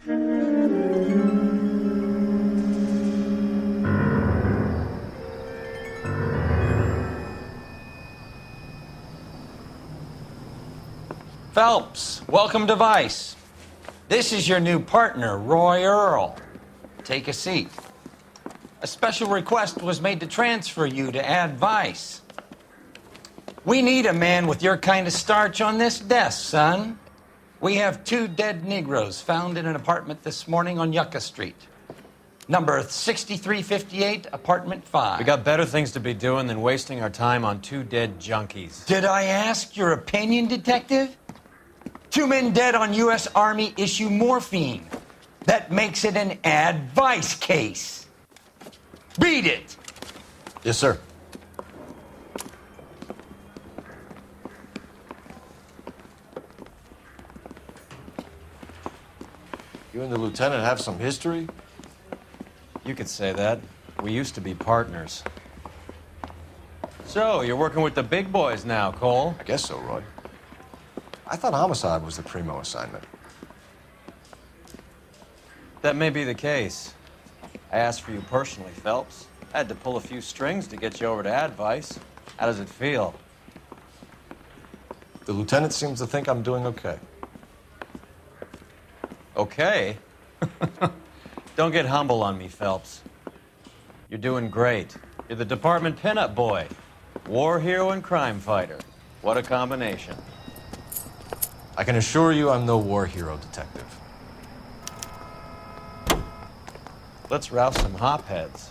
Phelps, welcome to Vice. This is your new partner, Roy Earl. Take a seat. A special request was made to transfer you to Ad Vice. We need a man with your kind of starch on this desk, son. We have 2 dead Negroes found in an apartment this morning on Yucca Street. Number 6358, apartment 5. We got better things to be doing than wasting our time on 2 dead junkies. Did I ask your opinion, detective? 2 men dead on U.S. Army issue morphine. That makes it an Ad Vice case. Beat it! Yes, sir. You and the lieutenant have some history? You could say that. We used to be partners. So, you're working with the big boys now, Cole? I guess so, Roy. I thought homicide was the primo assignment. That may be the case. I asked for you personally, Phelps. I had to pull a few strings to get you over to Ad Vice. How does it feel? The lieutenant seems to think I'm doing okay. Okay? Don't get humble on me, Phelps. You're doing great. You're the department pinup boy. War hero and crime fighter. What a combination. I can assure you I'm no war hero, detective. Let's rouse some hopheads.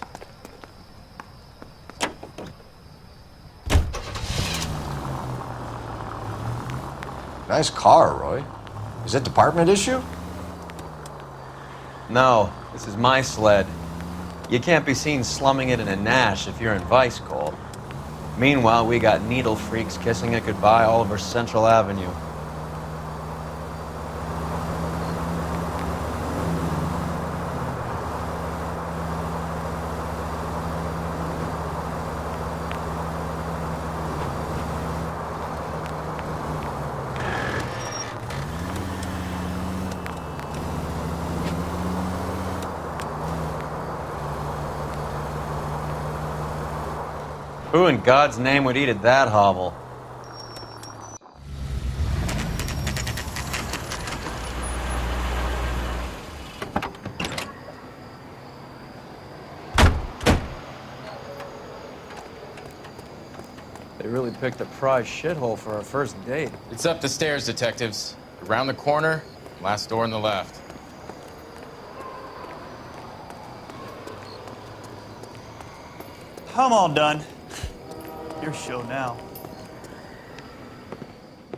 Nice car, Roy. Is it department issue? No, this is my sled. You can't be seen slumming it in a Nash if you're in Vice, Cole. Meanwhile, we got needle freaks kissing it goodbye all over Central Avenue. Who in God's name would eat at that hovel? They really picked a prize shithole for our first date. It's up the stairs, detectives. Around the corner, last door on the left. I'm all done. Your show now.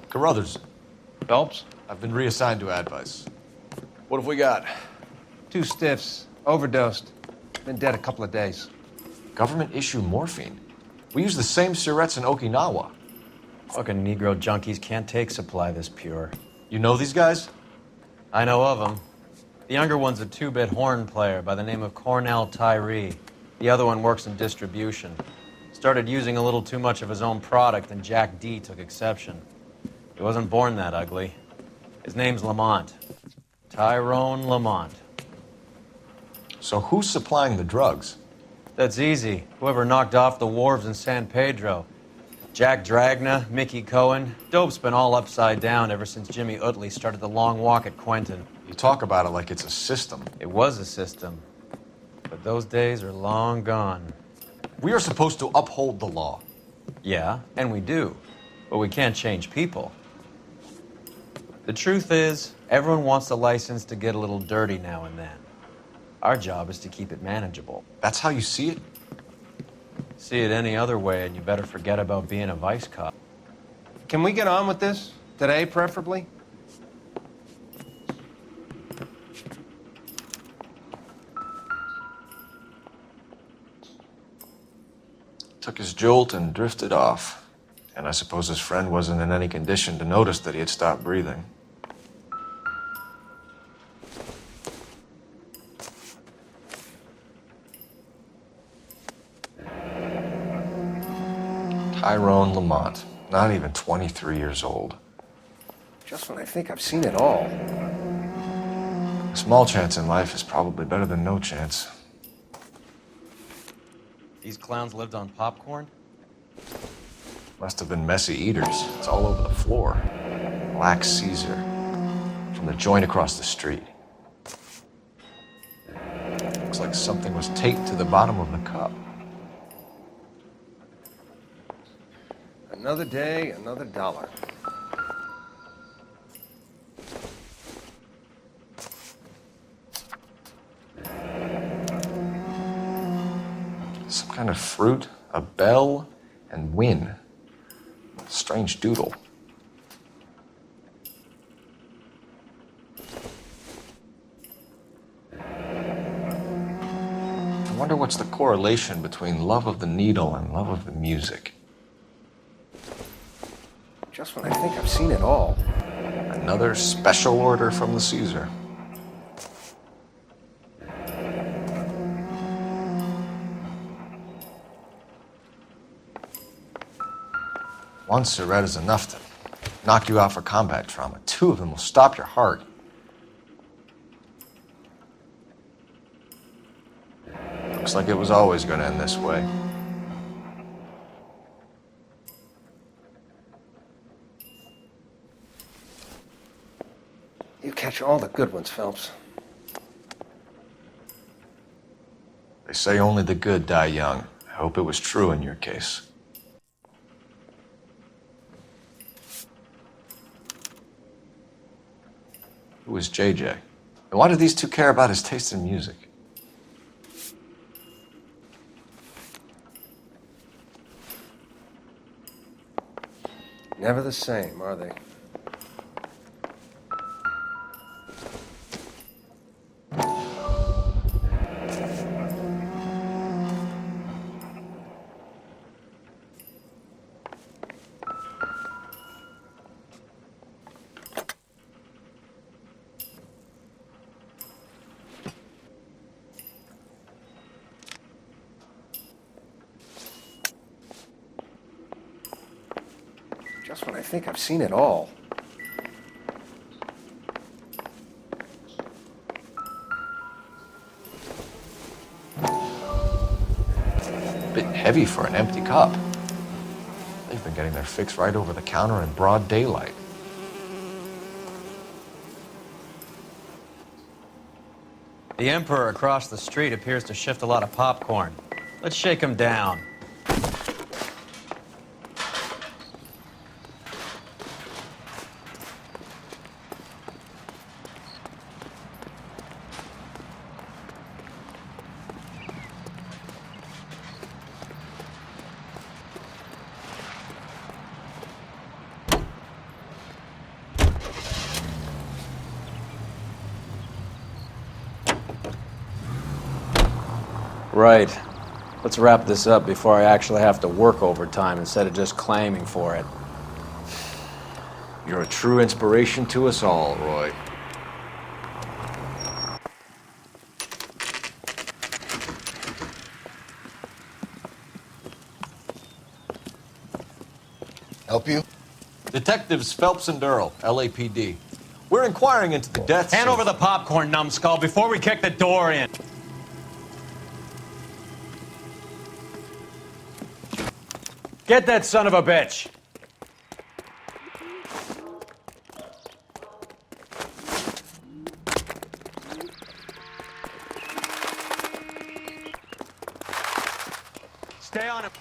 Carruthers, Phelps, I've been reassigned to Ad Vice. what have we got? 2 stiffs, overdosed. Been dead a couple of days. Government issue morphine. We use the same syrettes in Okinawa. Fucking Negro junkies can't take supply this pure. You know these guys? I know of them. The younger one's a 2-bit horn player by the name of Cornell Tyree. The other one works in distribution. Started using a little too much of his own product, and Jack D took exception. He wasn't born that ugly. His name's Lamont. Tyrone Lamont. So who's supplying the drugs? That's easy. Whoever knocked off the wharves in San Pedro. Jack Dragna, Mickey Cohen. Dope's been all upside down ever since Jimmy Utley started the long walk at Quentin. You talk about it like it's a system. It was a system. But those days are long gone. We are supposed to uphold the law. Yeah, and we do. But we can't change people. The truth is, everyone wants the license to get a little dirty now and then. Our job is to keep it manageable. That's how you see it? See it any other way, and you better forget about being a vice cop. Can we get on with this? Today, preferably? Took his jolt and drifted off. And I suppose his friend wasn't in any condition to notice that he had stopped breathing. Tyrone Lamont, not even 23 years old. Just when I think I've seen it all. Small chance in life is probably better than no chance. These clowns lived on popcorn? Must have been messy eaters. It's all over the floor. Black Caesar. From the joint across the street. Looks like something was taped to the bottom of the cup. Another day, another dollar. Some kind of fruit, a bell, and win. Strange doodle. I wonder what's the correlation between love of the needle and love of the music. Just when I think I've seen it all. Another special order from the Caesar. One cigarette is enough to knock you out for combat trauma. 2 of them will stop your heart. Looks like it was always going to end this way. You catch all the good ones, Phelps. They say only the good die young. I hope it was true in your case. Who was JJ? And why did these 2 care about his taste in music? Never the same, are they? Just when I think I've seen it all. Bit heavy for an empty cup. They've been getting their fix right over the counter in broad daylight. The Emperor across the street appears to shift a lot of popcorn. Let's shake him down. Right. Let's wrap this up before I actually have to work overtime instead of just claiming for it. You're a true inspiration to us all, Roy. Help you? Detectives Phelps and Durrell, LAPD. We're inquiring into the deaths Hand of... over the popcorn, numbskull, before we kick the door in. Get that son of a bitch! Stay on him.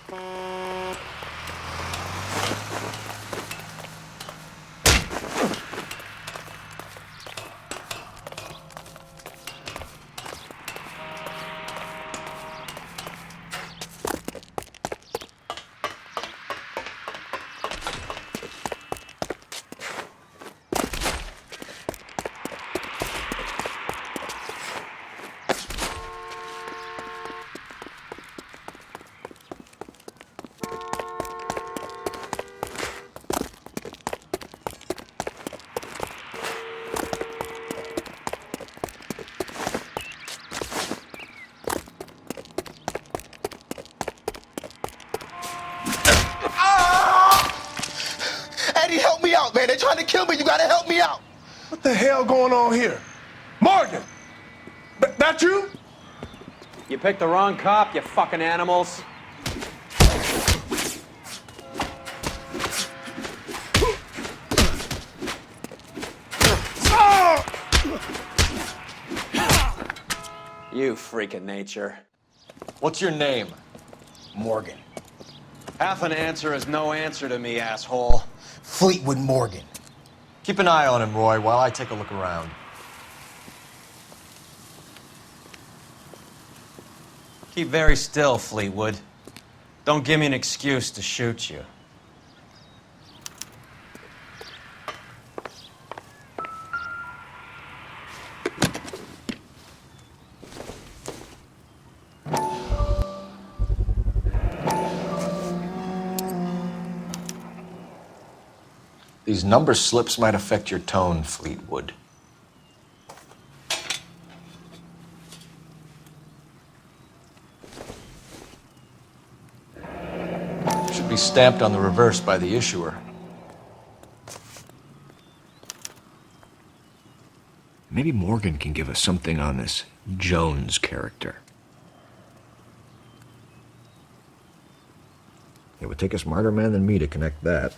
Eddie, help me out, man. They're trying to kill me. You gotta help me out. What the hell going on here? Morgan! That you? You picked the wrong cop, you fucking animals. You freak of nature. What's your name? Morgan. Half an answer is no answer to me, asshole. Fleetwood Morgan. Keep an eye on him, Roy, while I take a look around. Keep very still, Fleetwood. Don't give me an excuse to shoot you. These number slips might affect your tone, Fleetwood. Should be stamped on the reverse by the issuer. Maybe Morgan can give us something on this Jones character. It would take a smarter man than me to connect that.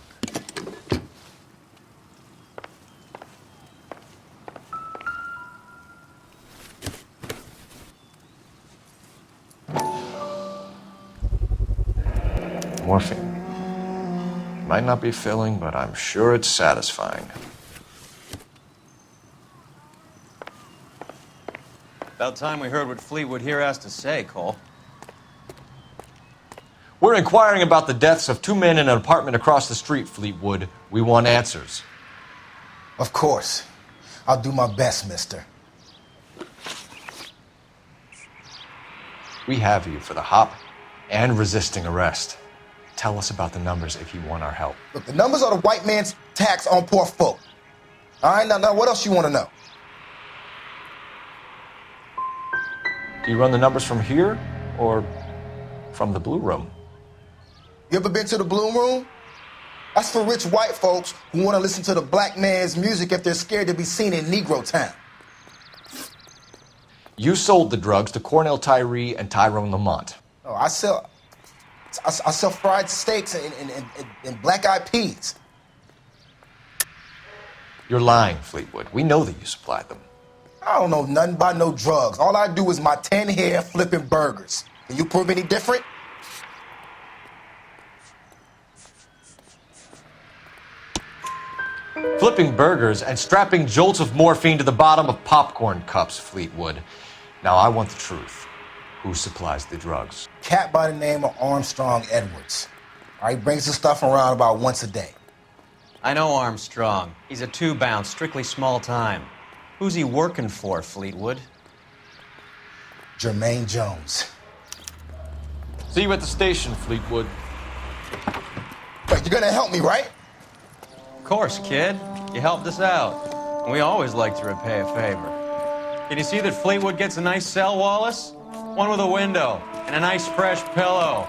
Morphine. Might not be filling, but I'm sure it's satisfying. About time we heard what Fleetwood here has to say, Cole. We're inquiring about the deaths of two men in an apartment across the street, Fleetwood. We want answers. Of course. I'll do my best, mister. We have you for the hop and resisting arrest. Tell us about the numbers if you want our help. Look, the numbers are the white man's tax on poor folk. All right, now what else you want to know? Do you run the numbers from here or from the Blue Room? You ever been to the Blue Room? That's for rich white folks who want to listen to the black man's music if they're scared to be seen in Negro Town. You sold the drugs to Cornell Tyree and Tyrone Lamont. Oh, I sell fried steaks and black-eyed peas. You're lying, Fleetwood. We know that you supplied them. I don't know nothing about no drugs. All I do is my 10 hair flipping burgers. Can you prove any different? Flipping burgers and strapping jolts of morphine to the bottom of popcorn cups, Fleetwood. Now I want the truth. Who supplies the drugs? Cat by the name of Armstrong Edwards. All right, brings the stuff around about once a day. I know Armstrong. He's a two-bounce, strictly small time. Who's he working for, Fleetwood? Jermaine Jones. See you at the station, Fleetwood. Wait, you're gonna help me, right? Of course, kid. You helped us out. And we always like to repay a favor. Can you see that Fleetwood gets a nice cell, Wallace? One with a window and a nice fresh pillow.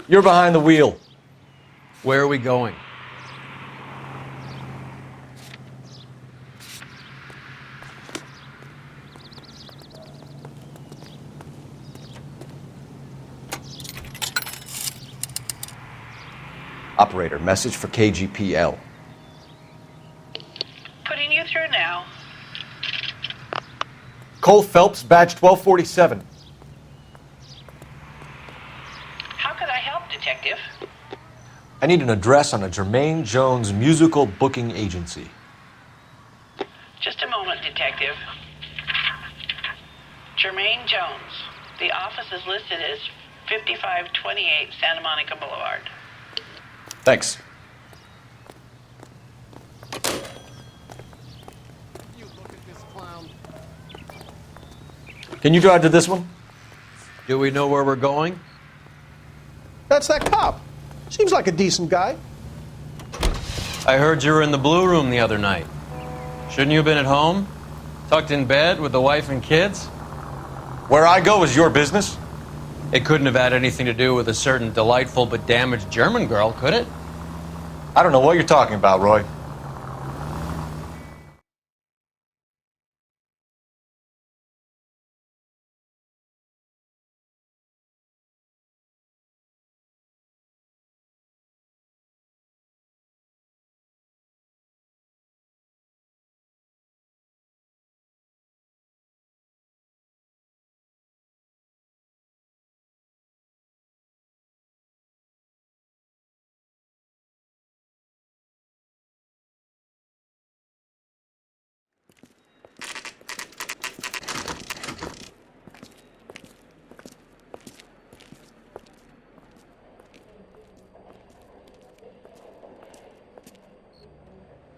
You're behind the wheel. Where are we going? Operator, message for KGPL. Putting you through now. Cole Phelps, badge 1247. How could I help, Detective? I need an address on a Jermaine Jones musical booking agency. Just a moment, Detective. Jermaine Jones. The office is listed as 5528 Santa Monica Boulevard. Thanks. Can you drive to this one? Do we know where we're going? That's that cop. Seems like a decent guy. I heard you were in the Blue Room the other night. Shouldn't you have been at home? Tucked in bed with the wife and kids? Where I go is your business. It couldn't have had anything to do with a certain delightful but damaged German girl, could it? I don't know what you're talking about, Roy.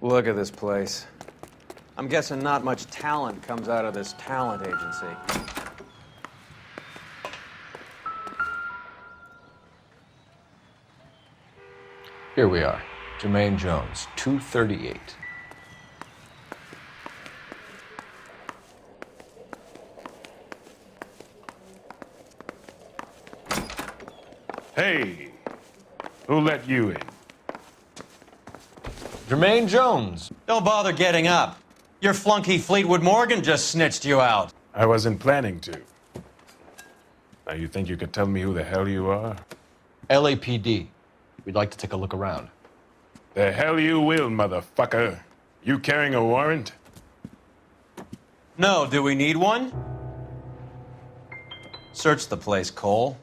Look at this place. I'm guessing not much talent comes out of this talent agency. Here we are. Jermaine Jones, 238. Hey, who let you in? Jermaine Jones. Don't bother getting up. Your flunky Fleetwood Morgan just snitched you out. I wasn't planning to. Now you think you could tell me who the hell you are? LAPD. We'd like to take a look around. The hell you will, motherfucker. You carrying a warrant? No, do we need one? Search the place, Cole.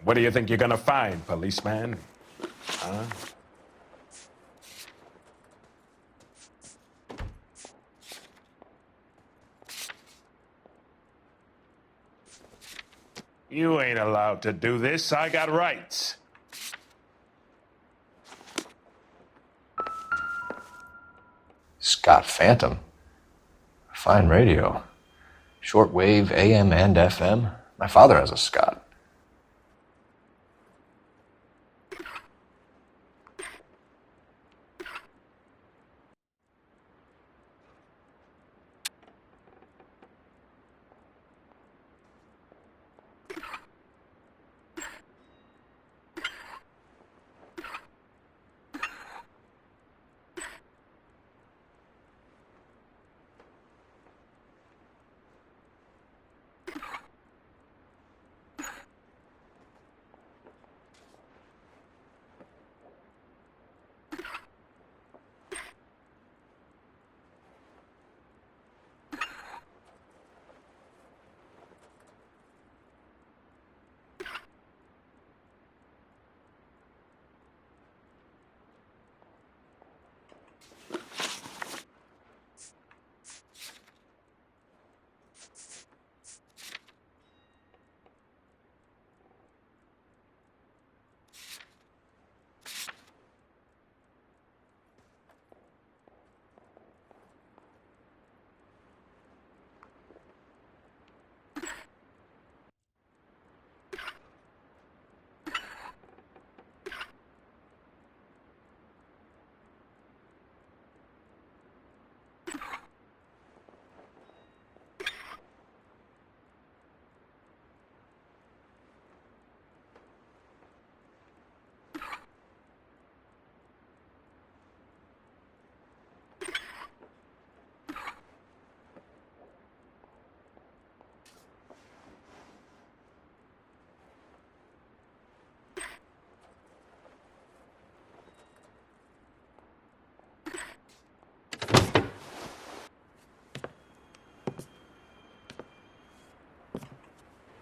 What do you think you're gonna find, policeman? Huh? You ain't allowed to do this. I got rights. Scott Phantom. Fine radio. Shortwave, AM and FM. My father has a Scott.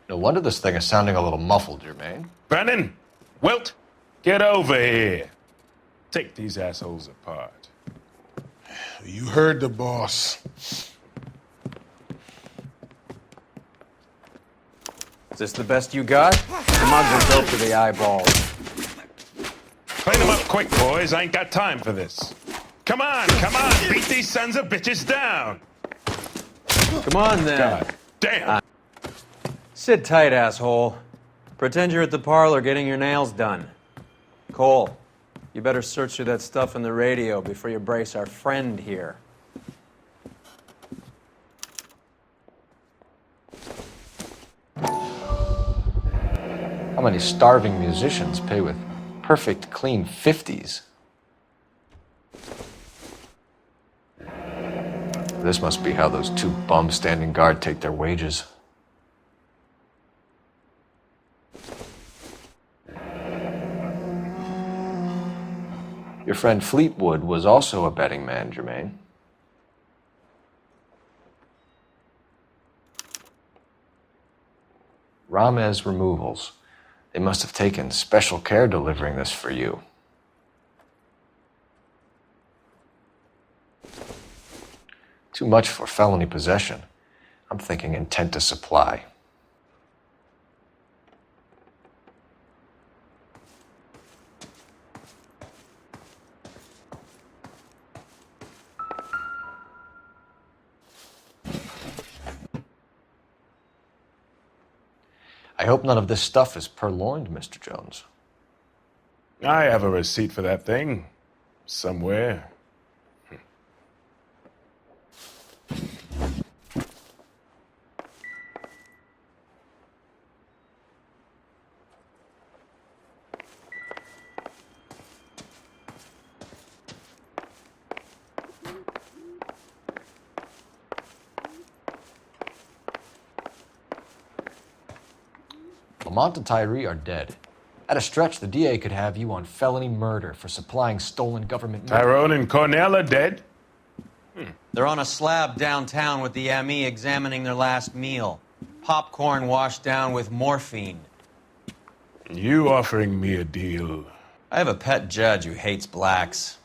No wonder this thing is sounding a little muffled, Jermaine. Brennan, Wilt, get over here. Take these assholes apart. You heard the boss. Is this the best you got? The mugs are dope to the eyeballs. Clean them up quick, boys. I ain't got time for this. Come on, beat these sons of bitches down. Come on, then. God damn. Sit tight, asshole. Pretend you're at the parlor getting your nails done. Cole, you better search through that stuff in the radio before you brace our friend here. How many starving musicians pay with perfect, clean 50s? This must be how those two bums standing guard take their wages. Your friend Fleetwood was also a betting man, Jermaine. Ramez Removals. They must have taken special care delivering this for you. Too much for felony possession. I'm thinking intent to supply. I hope none of this stuff is purloined, Mr. Jones. I have a receipt for that thing. Somewhere. Lamont and Tyree are dead. At a stretch, the DA could have you on felony murder for supplying stolen government money. Tyrone and Cornell are dead? They're on a slab downtown with the ME examining their last meal. Popcorn washed down with morphine. You offering me a deal? I have a pet judge who hates blacks.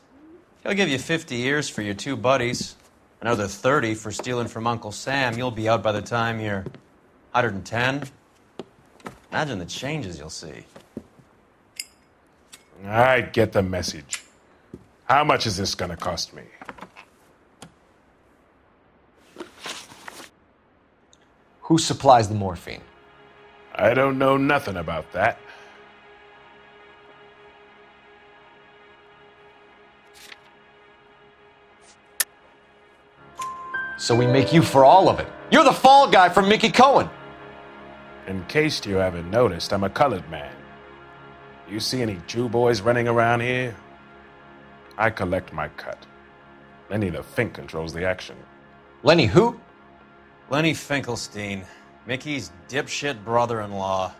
He'll give you 50 years for your two buddies. Another 30 for stealing from Uncle Sam. You'll be out by the time you're 110. Imagine the changes you'll see. I get the message. How much is this gonna cost me? Who supplies the morphine? I don't know nothing about that. So we make you for all of it. You're the fall guy from Mickey Cohen. In case you haven't noticed, I'm a colored man. You see any Jew boys running around here? I collect my cut. Lenny the Fink controls the action. Lenny who? Lenny Finkelstein, Mickey's dipshit brother-in-law.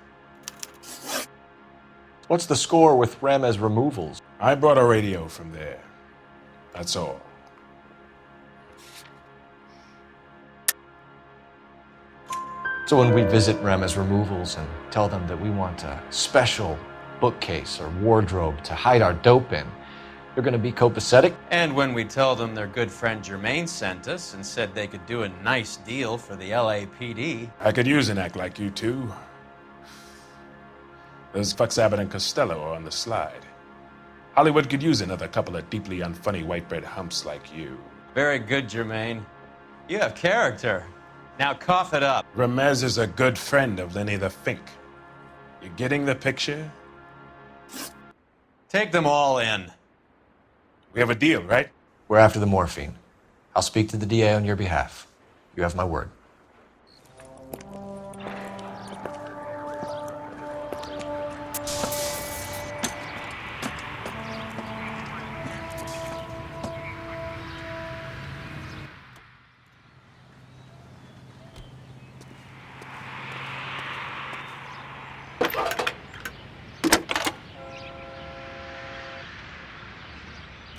What's the score with Ramez Removals? I brought a radio from there. That's all. So when we visit Ramez Removals and tell them that we want a special bookcase or wardrobe to hide our dope in, they're going to be copacetic? And when we tell them their good friend Jermaine sent us and said they could do a nice deal for the LAPD. I could use an act like you two. Those fucks Abbott and Costello are on the slide. Hollywood could use another couple of deeply unfunny white bread humps like you. Very good, Jermaine. You have character. Now cough it up. Ramez is a good friend of Lenny the Fink. You getting the picture? Take them all in. We have a deal, right? We're after the morphine. I'll speak to the DA on your behalf. You have my word.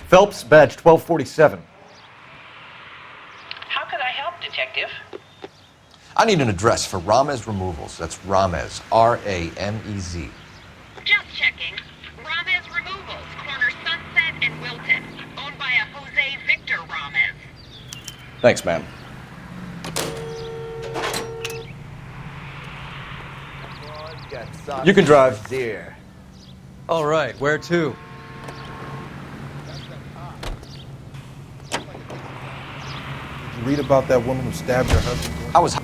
Phelps, badge 1247. How could I help, Detective? I need an address for Ramez Removals. That's Ramez, R-A-M-E-Z. Just checking. Ramez Removals, corner Sunset and Wilton. Owned by a Jose Victor Ramez. Thanks, ma'am. You can drive. All right, where to? Read about that woman who stabbed her husband? I was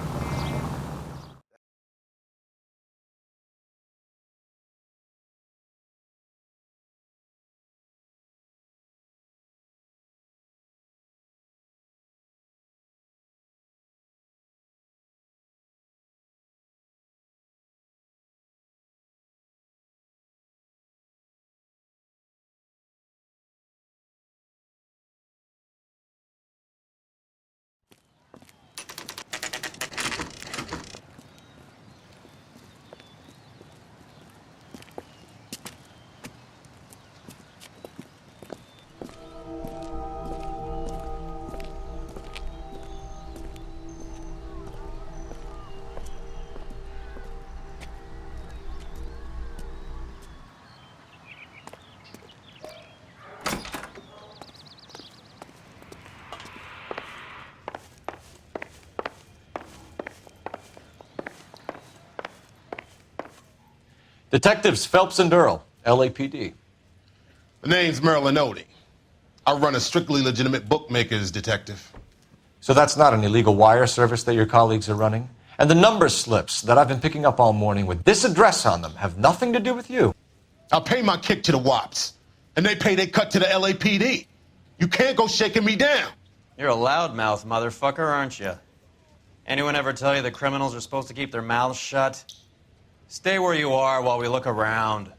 Detectives Phelps and Earl, LAPD. The name's Merlin Odie. I run a strictly legitimate bookmaker's detective. So that's not an illegal wire service that your colleagues are running? And the number slips that I've been picking up all morning with this address on them have nothing to do with you? I pay my kick to the WAPs, and they pay their cut to the LAPD. You can't go shaking me down. You're a loudmouth motherfucker, aren't you? Anyone ever tell you that criminals are supposed to keep their mouths shut? Stay where you are while we look around.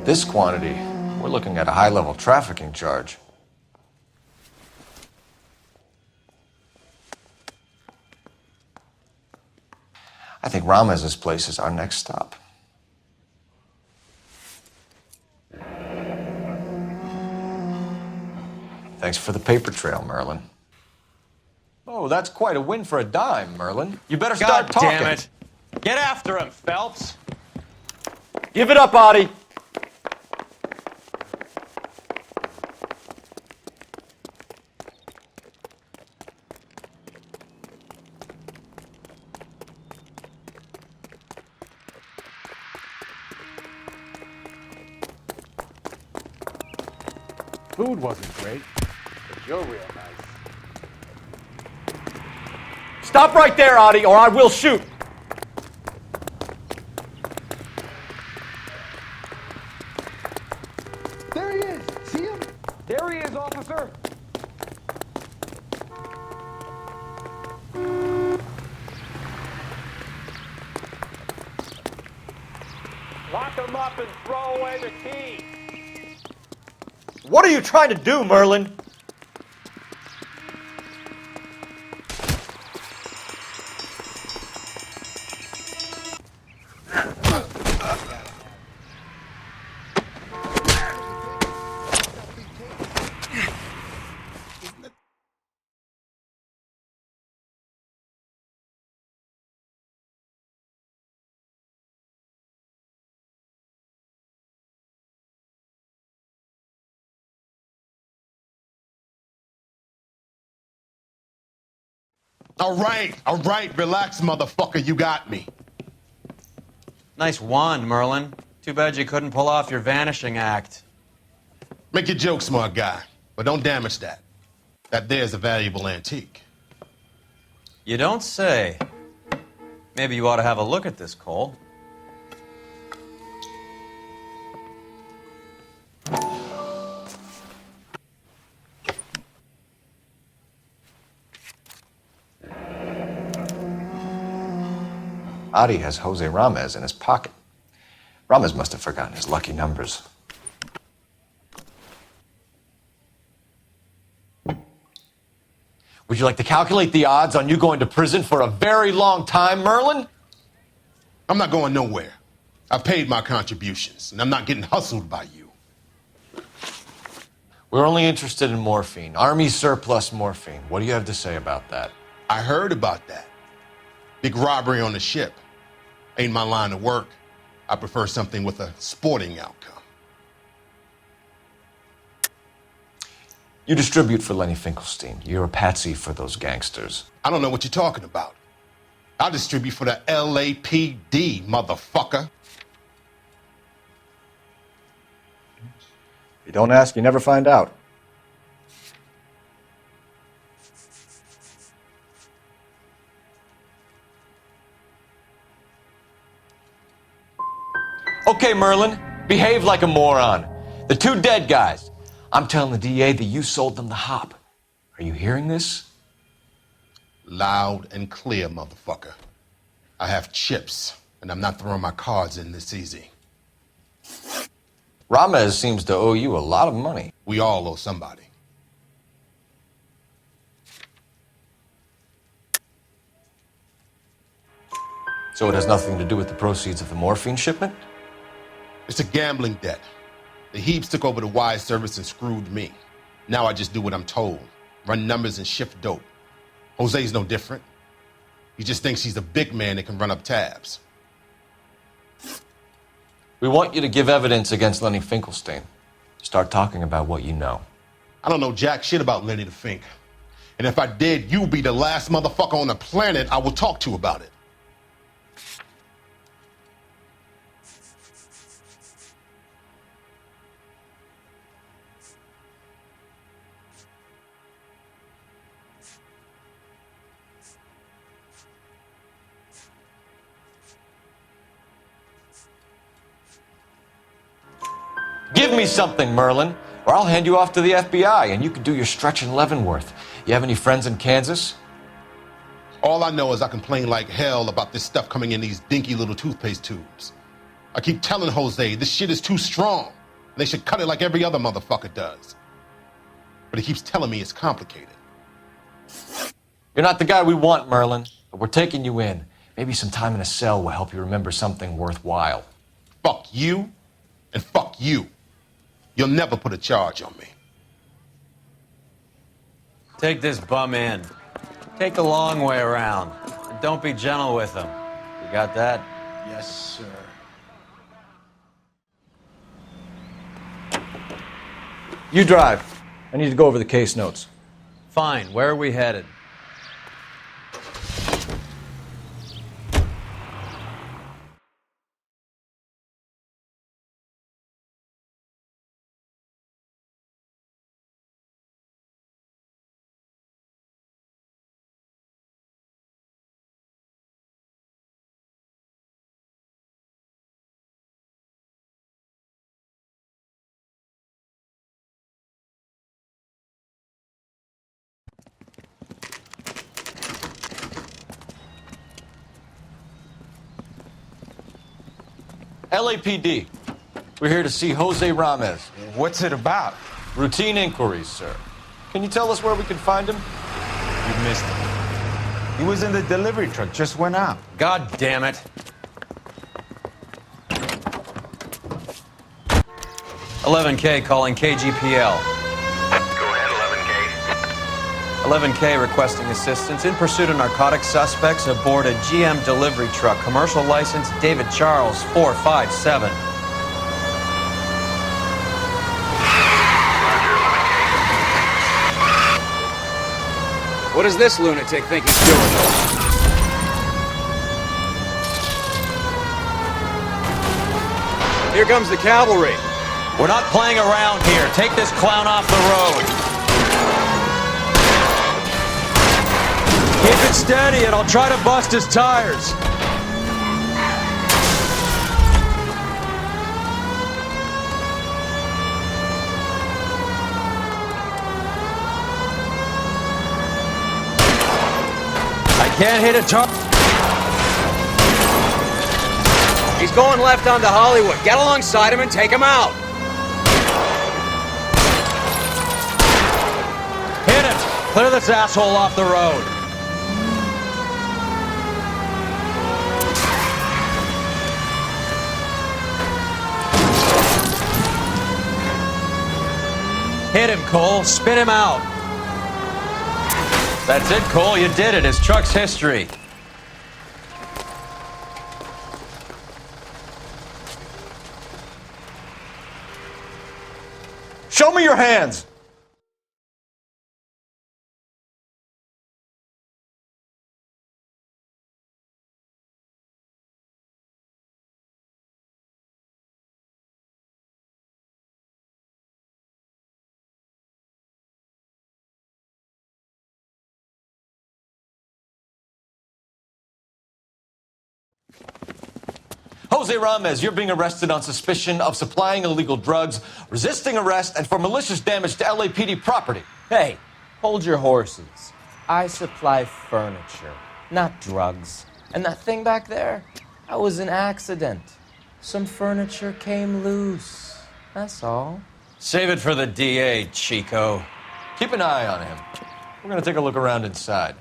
This quantity, we're looking at a high-level trafficking charge. I think Ramez's place is our next stop. Thanks for the paper trail, Merlin. Oh, that's quite a win for a dime, Merlin. You better start talking. God damn it. Get after him, Phelps. Give it up, Audie. Food wasn't great, but you're real nice. Stop right there, Audie, or I will shoot. There he is. See him? There he is, officer. Lock him up and throw away the key. What are you trying to do, Merlin? All right, relax, motherfucker, you got me. Nice wand, Merlin. Too bad you couldn't pull off your vanishing act. Make your joke, smart guy, but don't damage that. That there's a valuable antique. You don't say. Maybe you ought to have a look at this, Cole. Adi has Jose Ramez in his pocket. Ramez must have forgotten his lucky numbers. Would you like to calculate the odds on you going to prison for a very long time, Merlin? I'm not going nowhere. I've paid my contributions, and I'm not getting hustled by you. We're only interested in morphine. Army surplus morphine. What do you have to say about that? I heard about that. Big robbery on the ship. Ain't my line of work. I prefer something with a sporting outcome. You distribute for Lenny Finkelstein. You're a patsy for those gangsters. I don't know what you're talking about. I distribute for the LAPD, motherfucker. You don't ask, you never find out. Okay, Merlin, behave like a moron. The two dead guys. I'm telling the DA that you sold them the hop. Are you hearing this? Loud and clear, motherfucker. I have chips, and I'm not throwing my cards in this easy. Ramez seems to owe you a lot of money. We all owe somebody. So it has nothing to do with the proceeds of the morphine shipment? It's a gambling debt. The Heaps took over the wire service and screwed me. Now I just do what I'm told. Run numbers and shift dope. Jose's no different. He just thinks he's a big man that can run up tabs. We want you to give evidence against Lenny Finkelstein. Start talking about what you know. I don't know jack shit about Lenny the Fink. And if I did, you'll be the last motherfucker on the planet I will talk to about it. Give me something, Merlin, or I'll hand you off to the FBI and you can do your stretch in Leavenworth. You have any friends in Kansas? All I know is I complain like hell about this stuff coming in these dinky little toothpaste tubes. I keep telling Jose this shit is too strong. They should cut it like every other motherfucker does. But he keeps telling me it's complicated. You're not the guy we want, Merlin, but we're taking you in. Maybe some time in a cell will help you remember something worthwhile. Fuck you, and fuck you. You'll never put a charge on me. Take this bum in. Take the long way around. And don't be gentle with him. You got that? Yes, sir. You drive. I need to go over the case notes. Fine. Where are we headed? LAPD. We're here to see Jose Ramez. What's it about? Routine inquiries, sir. Can you tell us where we can find him? You missed him. He was in the delivery truck, just went out. God damn it. 11K calling KGPL. Go ahead, 11K. 11K requesting assistance in pursuit of narcotic suspects aboard a GM delivery truck. Commercial license David Charles 457. What does this lunatic think he's doing? Here comes the cavalry. We're not playing around here. Take this clown off the road. Keep it steady and I'll try to bust his tires. I can't hit a target. He's going left onto Hollywood. Get alongside him and take him out. Hit it! Clear this asshole off the road. Hit him, Cole. Spin him out. That's it, Cole. You did it. His truck's history. Show me your hands! Jose Ramez, you're being arrested on suspicion of supplying illegal drugs, resisting arrest, and for malicious damage to LAPD property. Hey, hold your horses. I supply furniture, not drugs. And that thing back there, that was an accident. Some furniture came loose. That's all. Save it for the DA, Chico. Keep an eye on him. We're gonna take a look around inside.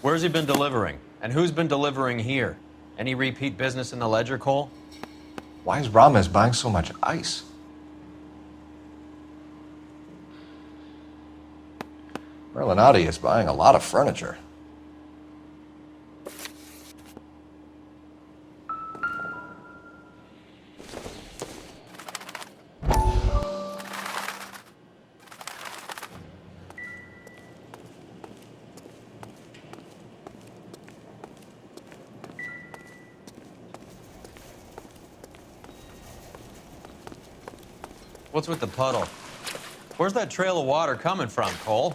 Where's he been delivering? And who's been delivering here? Any repeat business in the ledger, Cole? Why is Ramez buying so much ice? Merlinati is buying a lot of furniture. What's with the puddle? Where's that trail of water coming from, Cole?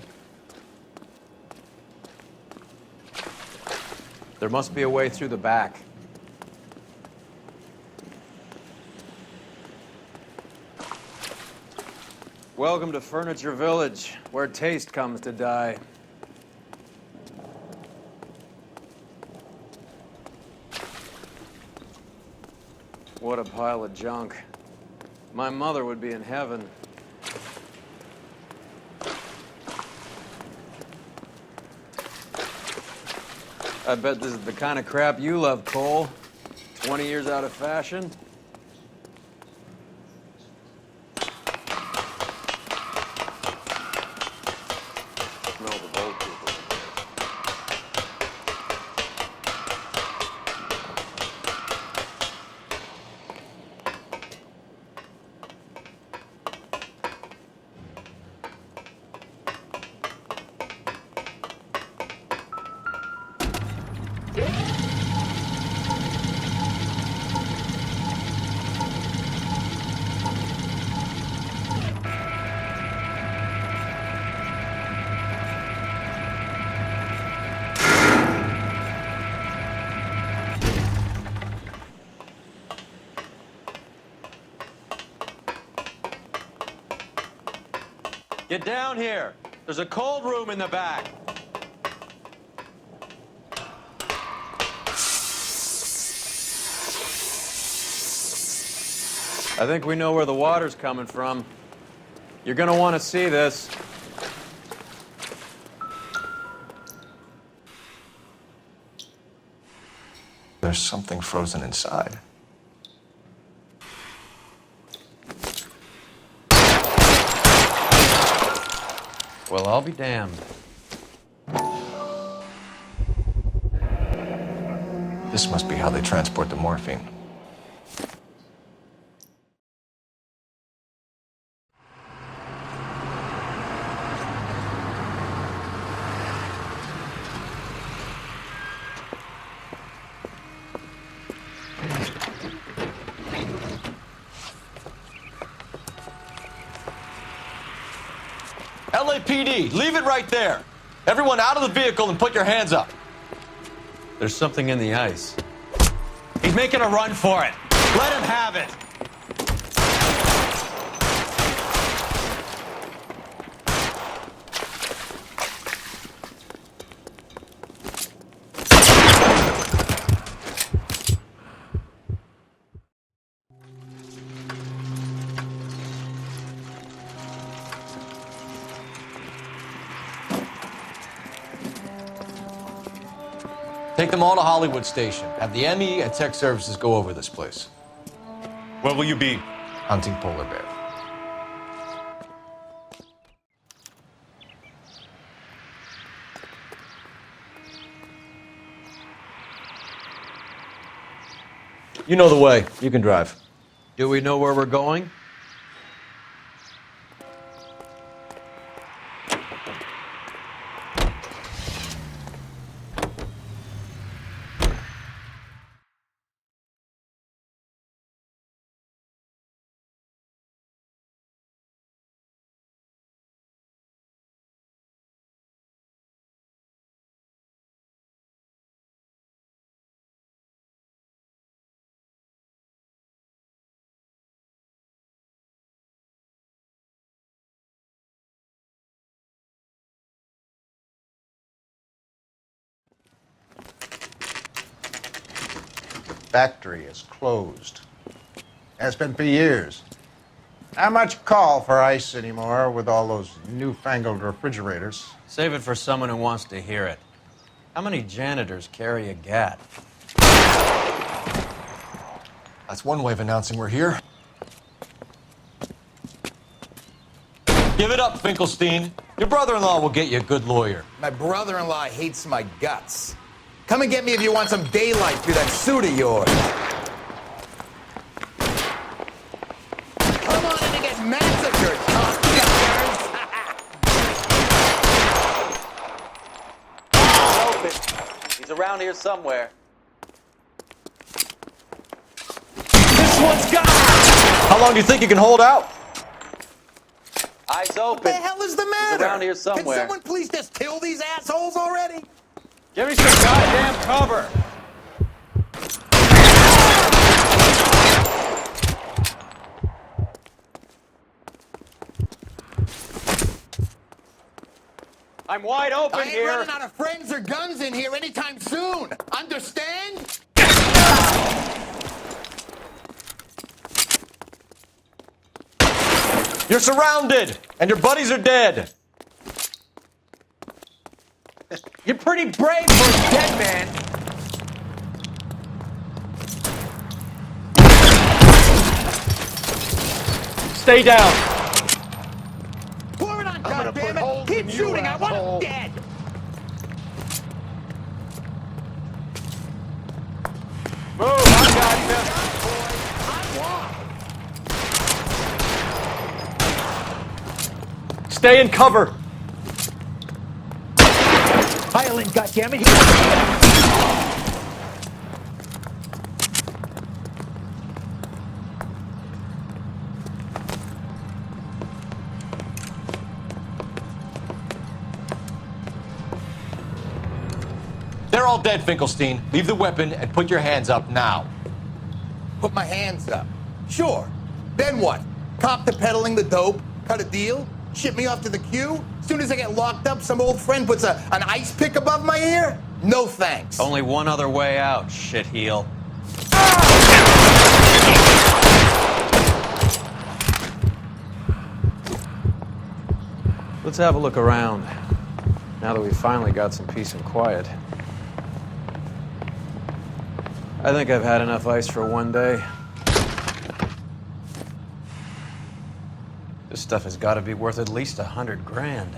There must be a way through the back. Welcome to Furniture Village, where taste comes to die. What a pile of junk. My mother would be in heaven. I bet this is the kind of crap you love, Cole. 20 years out of fashion. Smell the old people. Get down here. There's a cold room in the back. I think we know where the water's coming from. You're gonna want to see this. There's something frozen inside. Well, I'll be damned. This must be how they transport the morphine. LAPD, leave it right there. Everyone out of the vehicle and put your hands up. There's something in the ice. He's making a run for it. Let him have it. Take them all to Hollywood Station. Have the ME and Tech Services go over this place. Where will you be? Hunting polar bear. You know the way. You can drive. Do we know where we're going? factory is closed. Has been for years. Not much call for ice anymore with all those newfangled refrigerators. Save it for someone who wants to hear it. How many janitors carry a gat? That's one way of announcing we're here. Give it up, Finkelstein. Your brother-in-law will get you a good lawyer. My brother-in-law hates my guts. Come and get me if you want some daylight through that suit of yours. Come on in and get massacred, Open. He's around here somewhere. This one's got it! How long do you think you can hold out? Eyes open. What the hell is the matter? He's around here somewhere. Can someone please just kill these assholes already? Give me some goddamn cover! I'm wide open I ain't here. running out of friends or guns in here anytime soon. Understand? You're surrounded, and your buddies are dead. You're pretty brave for a dead man. Stay down. Pour it on, goddammit! Keep shooting! I want him dead! Move, I got you. Stay in cover. Violent, goddammit! They're all dead, Finkelstein. Leave the weapon and put your hands up now. Put my hands up. Sure. Then what? Cop to peddling the dope? Cut a deal? Ship me off to the queue? Soon as I get locked up, some old friend puts an ice pick above my ear? No thanks. Only one other way out, shitheel. Let's have a look around, now that we've finally got some peace and quiet. I think I've had enough ice for one day. This stuff has got to be worth at least $100 grand.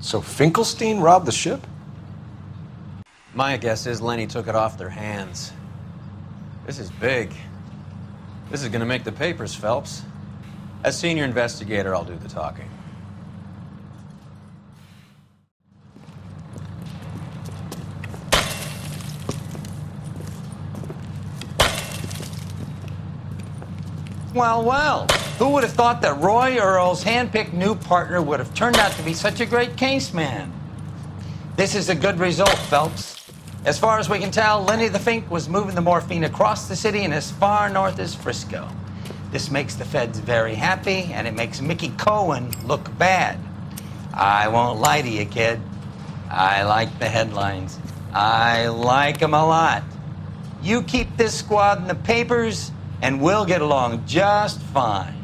So Finkelstein robbed the ship? My guess is Lenny took it off their hands. This is big. This is going to make the papers, Phelps. As senior investigator, I'll do the talking. Well, well. Who would have thought that Roy Earl's hand-picked new partner would have turned out to be such a great case man? This is a good result, Phelps. As far as we can tell, Lenny the Fink was moving the morphine across the city and as far north as Frisco. This makes the feds very happy, and it makes Mickey Cohen look bad. I won't lie to you, kid. I like the headlines. I like them a lot. You keep this squad in the papers, and we'll get along just fine.